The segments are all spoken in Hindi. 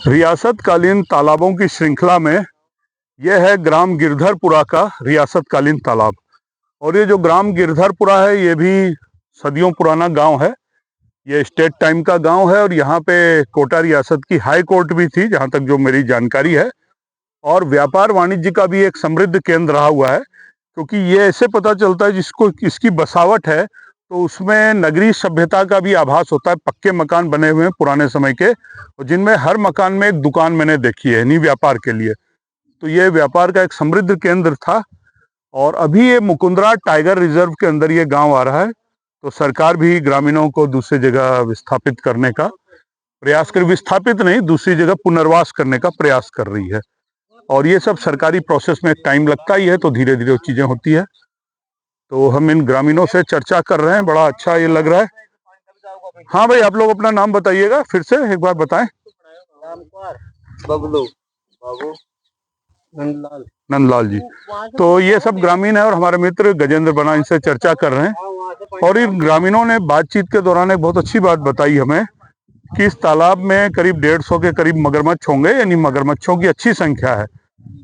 रियासतकालीन तालाबों की श्रृंखला में यह है ग्राम गिरधरपुरा का रियासतकालीन तालाब। और ये जो ग्राम गिरधरपुरा है ये भी सदियों पुराना गांव है। ये स्टेट टाइम का गांव है और यहाँ पे कोटा रियासत की हाई कोर्ट भी थी, जहाँ तक जो मेरी जानकारी है। और व्यापार वाणिज्य का भी एक समृद्ध केंद्र रहा हुआ है, क्योंकि ये ऐसे पता चलता है जिसको इसकी बसावट है तो उसमें नगरीय सभ्यता का भी आभास होता है। पक्के मकान बने हुए हैं पुराने समय के, जिनमें हर मकान में एक दुकान मैंने देखी है, नहीं व्यापार के लिए। तो ये व्यापार का एक समृद्ध केंद्र था। और अभी ये मुकुंदरा टाइगर रिजर्व के अंदर ये गांव आ रहा है, तो सरकार भी ग्रामीणों को दूसरी जगह विस्थापित करने का प्रयास कर, विस्थापित नहीं, दूसरी जगह पुनर्वास करने का प्रयास कर रही है। और ये सब सरकारी प्रोसेस में टाइम लगता ही है, तो धीरे धीरे वो चीजें होती है। तो हम इन ग्रामीणों से चर्चा कर रहे हैं, बड़ा अच्छा ये लग रहा है। हाँ भाई, आप लोग अपना नाम बताइएगा, फिर से एक बार बताएं। बबलू बाबू नंदलाल जी। तो ये सब ग्रामीण है और हमारे मित्र गजेंद्र बना इनसे चर्चा कर रहे हैं। और इन ग्रामीणों ने बातचीत के दौरान एक बहुत अच्छी बात बताई हमें कि इस तालाब में करीब 150 के करीब मगरमच्छ होंगे, यानी मगरमच्छों की अच्छी संख्या है।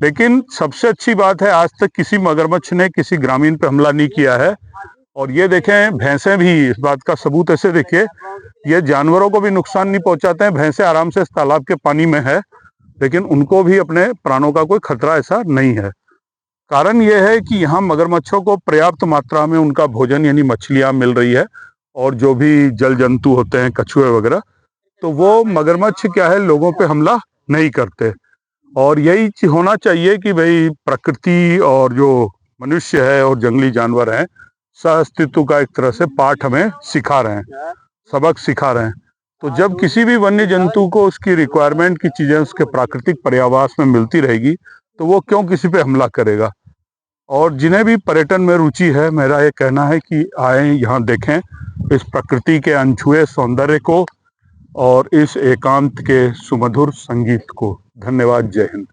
लेकिन सबसे अच्छी बात है, आज तक किसी मगरमच्छ ने किसी ग्रामीण पे हमला नहीं किया है। और ये देखें, भैंसें भी इस बात का सबूत ऐसे देखिए, ये जानवरों को भी नुकसान नहीं पहुंचाते हैं। भैंसें आराम से इस तालाब के पानी में है, लेकिन उनको भी अपने प्राणों का कोई खतरा ऐसा नहीं है। कारण यह है कि यहाँ मगरमच्छों को पर्याप्त मात्रा में उनका भोजन यानी मछलियाँ मिल रही है। और जो भी जल जंतु होते हैं, कछुए वगैरह, तो वो मगरमच्छ क्या है, लोगों पे हमला नहीं करते। और यही होना चाहिए कि भाई प्रकृति और जो मनुष्य है और जंगली जानवर हैं, सहअस्तित्व का एक तरह से पाठ हमें सिखा रहे हैं, सबक सिखा रहे हैं। तो जब किसी भी वन्य जंतु को उसकी रिक्वायरमेंट की चीजें उसके प्राकृतिक पर्यावास में मिलती रहेगी, तो वो क्यों किसी पे हमला करेगा। और जिन्हें भी पर्यटन में रुचि है, मेरा ये कहना है कि आए, यहाँ देखें इस प्रकृति के अनछुए सौंदर्य को और इस एकांत के सुमधुर संगीत को। धन्यवाद। जय हिंद।